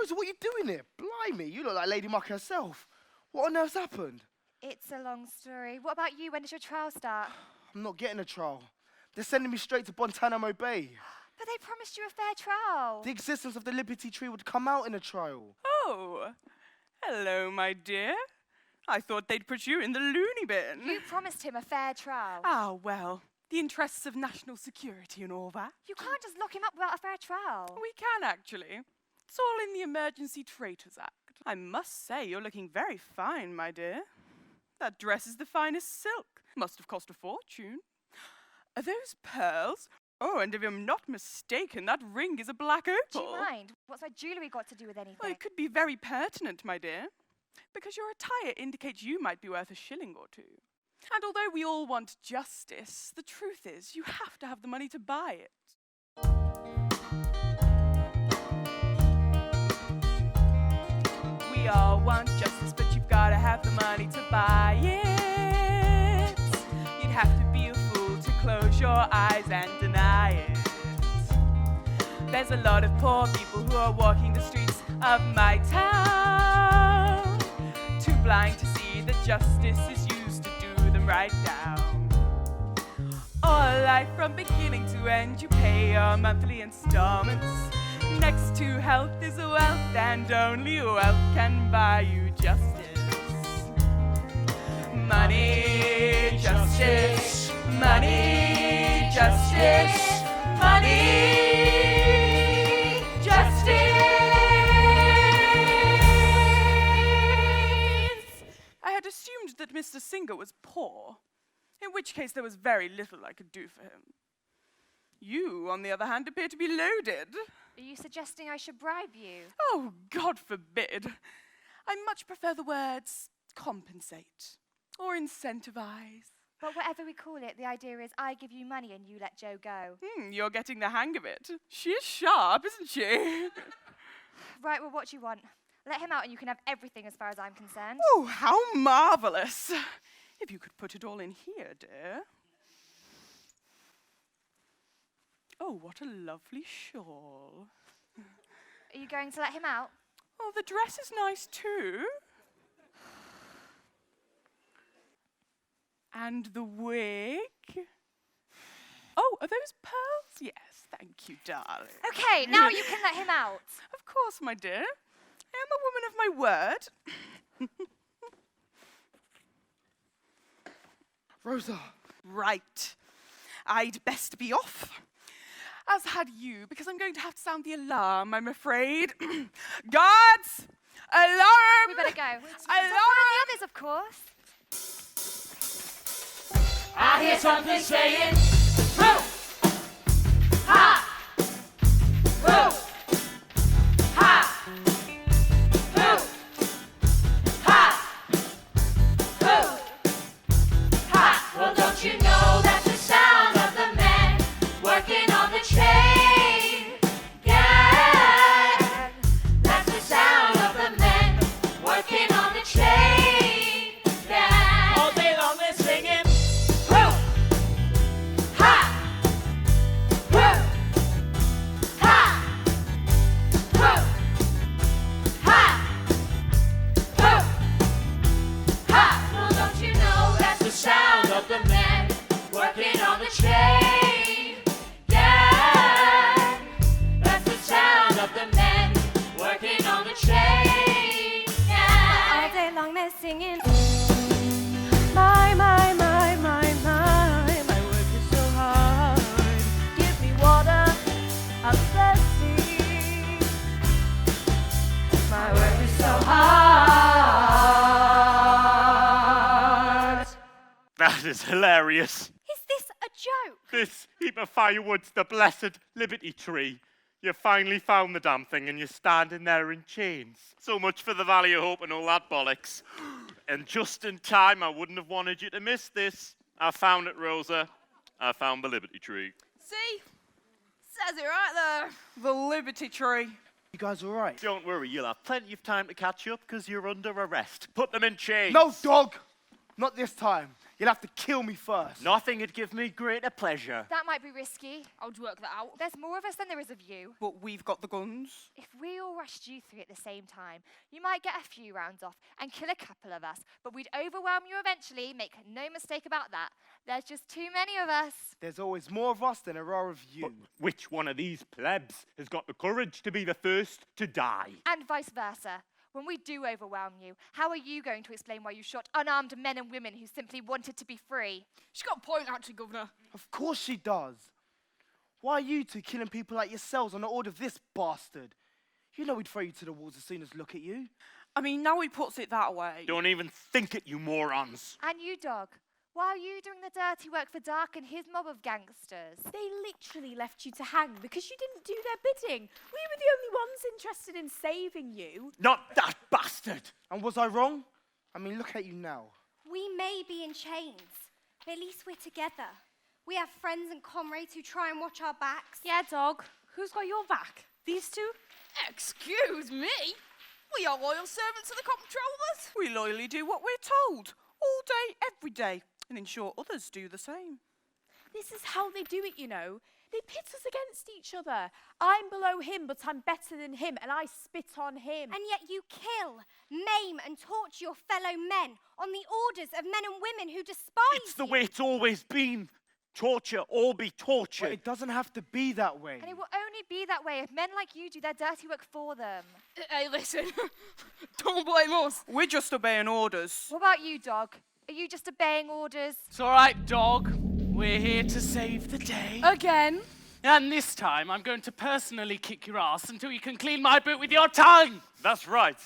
Rosa, what are you doing here? Blimey, you look like Lady Muck herself. What on earth's happened? It's a long story. What about you? When does your trial start? I'm not getting a trial. They're sending me straight to Guantanamo Bay. But they promised you a fair trial. The existence of the Liberty Tree would come out in a trial. Oh, hello, my dear. I thought they'd put you in the loony bin. You promised him a fair trial. Ah, well, the interests of national security and all that. You can't just lock him up without a fair trial. We can, actually. It's all in the Emergency Traitors Act. I must say, you're looking very fine, my dear. That dress is the finest silk. Must have cost a fortune. Are those pearls? Oh, and if I'm not mistaken, that ring is a black opal. Do you mind? What's my jewellery got to do with anything? Well, it could be very pertinent, my dear, because your attire indicates you might be worth a shilling or two. And although we all want justice, the truth is you have to have the money to buy it. We all want justice, but you've got to have the money to buy it. You'd have to be a fool to close your eyes and deny it. There's a lot of poor people who are walking the streets of my town, too blind to see that justice is used to do them right down. All life from beginning to end, you pay your monthly installments. Next to health is wealth, and only wealth can buy you justice. Money, justice, money, justice, money, justice. I had assumed that Mr. Singer was poor, in which case there was very little I could do for him. You, on the other hand, appear to be loaded. Are you suggesting I should bribe you? Oh, God forbid. I much prefer the words compensate or incentivize. But whatever we call it, the idea is I give you money and you let Joe go. You're getting the hang of it. She's sharp, isn't she? Right, well, what do you want? Let him out and you can have everything as far as I'm concerned. Oh, how marvellous. If you could put it all in here, dear. Oh, what a lovely shawl. Are you going to let him out? Oh, the dress is nice too. And the wig. Oh, are those pearls? Yes, thank you, darling. Okay, now you can let him out. Of course, my dear. I am a woman of my word. Rosa. Right. I'd best be off. As had you, because I'm going to have to sound the alarm, I'm afraid. Guards! Alarm! We better go. Alarm! The others, of course. I hear something saying, woo! Ha! Woo! Ha! Woo! Ha! Woo! Ha! Well, don't you know that's the sound of the men working on the chain gang? That's the sound of the men working on the chain gang. All day long they're singing, woo! Ha! Woo! Ha! Woo! Ha! Woo! Ha! Well, don't you know that's the sound of the men working on the chain gang? That's the sound of the men working on the chain gang. All day long they're singing. My work is so hard. Give me water, I'm thirsty. My work is so hard. That is hilarious. Is this a joke? This heap of firewood's the blessed Liberty Tree. You finally found the damn thing and you're standing there in chains. So much for the Valley of Hope and all that bollocks. And just in time, I wouldn't have wanted you to miss this. I found it, Rosa. I found the Liberty Tree. See? Says it right there. The Liberty Tree. You guys all right? Don't worry, you'll have plenty of time to catch up because you're under arrest. Put them in chains. No, dog! Not this time. You'll have to kill me first. Nothing would give me greater pleasure. That might be risky. I'll work that out. There's more of us than there is of you. But we've got the guns. If we all rushed you three at the same time, you might get a few rounds off and kill a couple of us, but we'd overwhelm you eventually, make no mistake about that. There's just too many of us. There's always more of us than there are of you. Which one of these plebs has got the courage to be the first to die? And vice versa. When we do overwhelm you, how are you going to explain why you shot unarmed men and women who simply wanted to be free? She's got a point, actually, Governor. Of course she does. Why are you two killing people like yourselves on the order of this bastard? You know we'd throw you to the walls as soon as look at you. I mean, now he puts it that way. Don't even think it, you morons. And you, Dog. Why are you doing the dirty work for Dark and his mob of gangsters? They literally left you to hang because you didn't do their bidding. We were the only ones interested in saving you. Not that bastard! And was I wrong? I mean, look at you now. We may be in chains, but at least we're together. We have friends and comrades who try and watch our backs. Yeah, Dog. Who's got your back? These two? Excuse me? We are loyal servants of the comptrollers. We loyally do what we're told, all day, every day, and ensure others do the same. This is how they do it, you know. They pit us against each other. I'm below him, but I'm better than him, and I spit on him. And yet you kill, maim, and torture your fellow men on the orders of men and women who despise It's the you. way it's always been. Torture or be But tortured. it doesn't have to be that way. And it will only be that way if men like you do their dirty work for them. Hey, listen. Don't blame us. We're just obeying orders. What about you, Dog? Are you just obeying orders? It's all right, Dog. We're here to save the day. Again? And this time, I'm going to personally kick your ass until you can clean my boot with your tongue. That's right.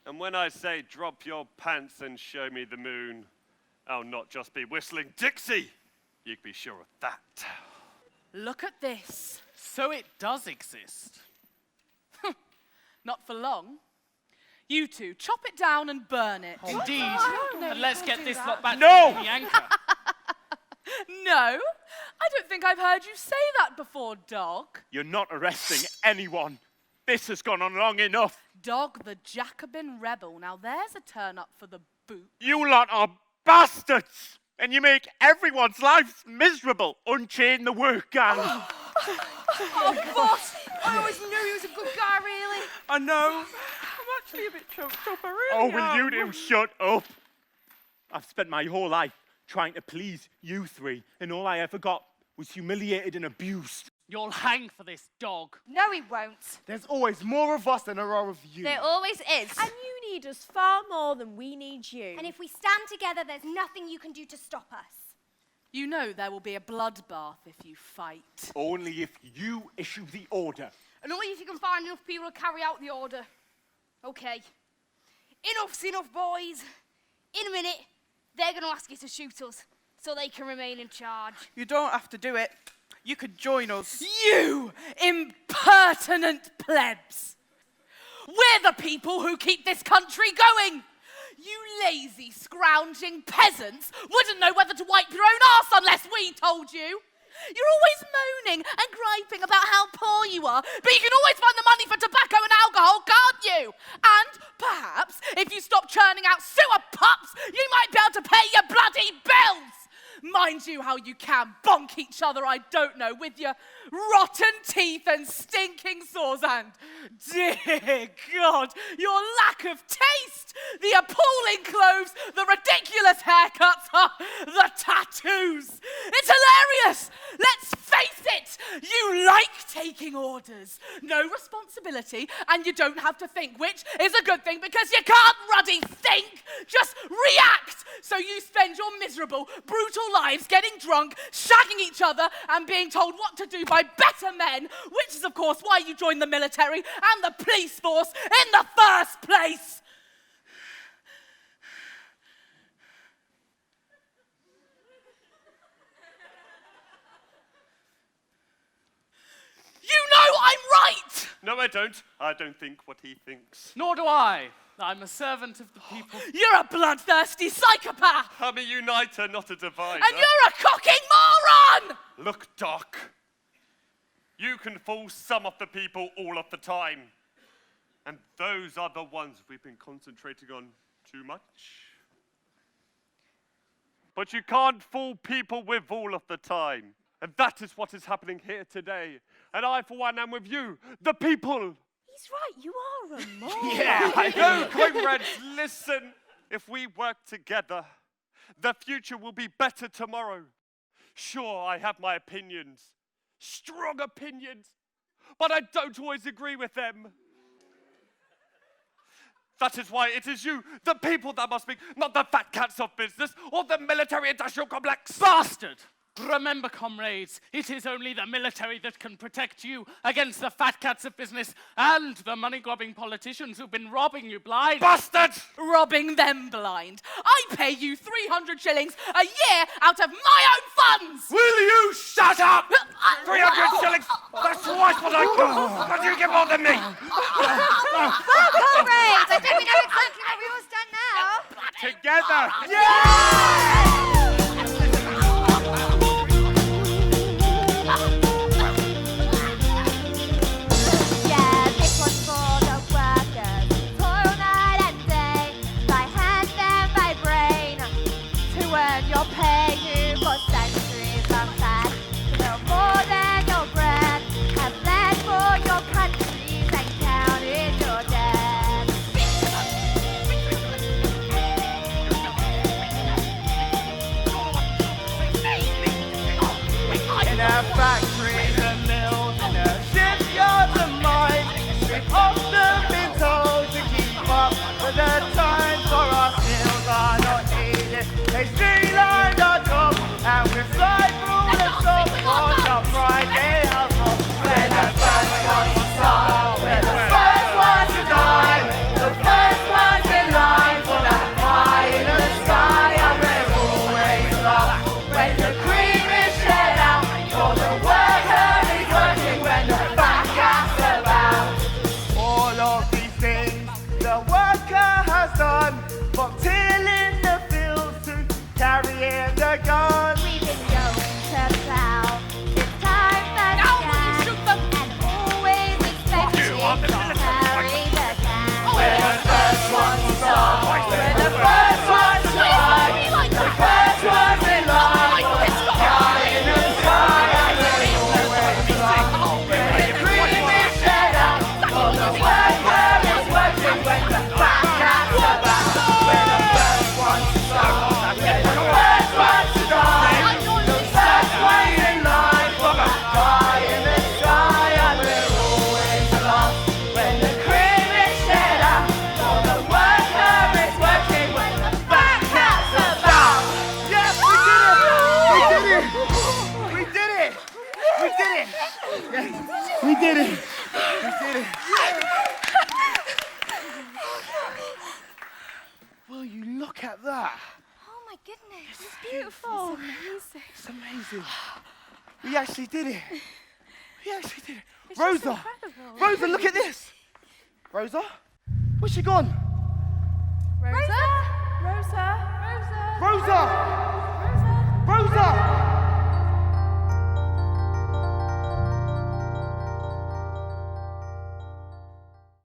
And when I say drop your pants and show me the moon, I'll not just be whistling Dixie. You can be sure of that. Look at this. So it does exist. Not for long. You two, chop it down and burn it. Indeed. And let's get this lot back No! to the anchor. No, I don't think I've heard you say that before, Dog. You're not arresting anyone. This has gone on long enough. Dog the Jacobin rebel. Now there's a turn up for the boot. You lot are bastards. And you make everyone's lives miserable. Unchain the work gang. Oh, boss! I always knew he was a good guy, really. I know. I'm actually a bit choked up, I Oh, really will you am. two shut up? I've spent my whole life trying to please you three, and all I ever got was humiliated and abused. You'll hang for this, Dog. No, he won't. There's always more of us than there are of you. There always is. And you need us far more than we need you. And if we stand together, there's nothing you can do to stop us. You know there will be a bloodbath if you fight. Only if you issue the order. And only if you can find enough people to carry out the order. Okay. Enough's enough, boys. In a minute, they're going to ask you to shoot us so they can remain in charge. You don't have to do it. You could join us. You impertinent plebs! We're the people who keep this country going! You lazy, scrounging peasants wouldn't know whether to wipe your own arse unless we told you! You're always moaning and griping about how poor you are, but you can always find the money for tobacco and alcohol, can't you? And perhaps, if you stop churning out sewer pups, you might be able to pay your bloody bills! Mind you how you can bonk each other, I don't know, with your rotten teeth and stinking sores and, dear God, your lack of taste, the appalling clothes, the ridiculous haircuts, the tattoos. It's hilarious! Let's face it! You like taking orders. No responsibility, and you don't have to think, which is a good thing because you can't ruddy think. Just react! So you spend your miserable, brutal lives getting drunk, shagging each other, and being told what to do by better men, which is, of course, why you joined the military and the police force in the first place. You know I'm right! No, I don't. I don't think what he thinks. Nor do I. I'm a servant of the people. You're a bloodthirsty psychopath! I'm a uniter, not a divider. And you're a cocking moron! Look, Doc. You can fool some of the people all of the time. And those are the ones we've been concentrating on too much. But you can't fool people with all of the time. And that is what is happening here today. And I, for one, am with you, the people. He's right, you are a moron. Yeah, I know, comrades, listen. If we work together, the future will be better tomorrow. Sure, I have my opinions, strong opinions, but I don't always agree with them. That is why it is you, the people, that must speak, not the fat cats of business or the military-industrial complex. Bastard! Remember, comrades, it is only the military that can protect you against the fat cats of business and the money-grubbing politicians who've been robbing you blind. Bastard! Robbing them blind. I pay you 300 shillings a year out of my own funds! Will you shut up? 300 shillings, that's twice what I got. But you get more than me. Well, comrades, I think we know exactly what we all stand now. Together. Yeah, this one's for the workers. Toil night and day, by hand and by brain. To earn your pay, you've got centuries of fat. To know more than your bread. Have led for your countries and counted your debt. In our factories and mills, in our shipyards and mines, we've often been told to keep up with the times, for our skills are not needed. They streamlined our jobs, and we've slide through the top on the Friday hustle. We're the first ones to start, we're the first ones to die, the first ones in line for that pie in the sky, and we're always up when the cream is shed out. For the worker is working when the fat cat's about. All of these things the worker has done, from tilling the fields to carrying the gun. We've been going to plow since time began, and always expecting to carry the can. We're the first ones to start. We're the first ones to ride, the first ones in line for the pie in the sky, and we're always up when the cream is shed out. For the worker is working when the fat cat's about. We're the first ones to start. We're the first ones to die. The first ones in line for the pie in the sky, and we're always lost when the cream is shed out. For the worker is working when the fat cat's about. Yes, we did it! We did it! We did it! Yes, we did it! We did it! Will you look at that? Oh my goodness. It's beautiful. It's amazing. We actually did it. We actually did it. Rosa! Rosa, look at this! Rosa? Where's she gone? Rosa? Rosa! Rosa!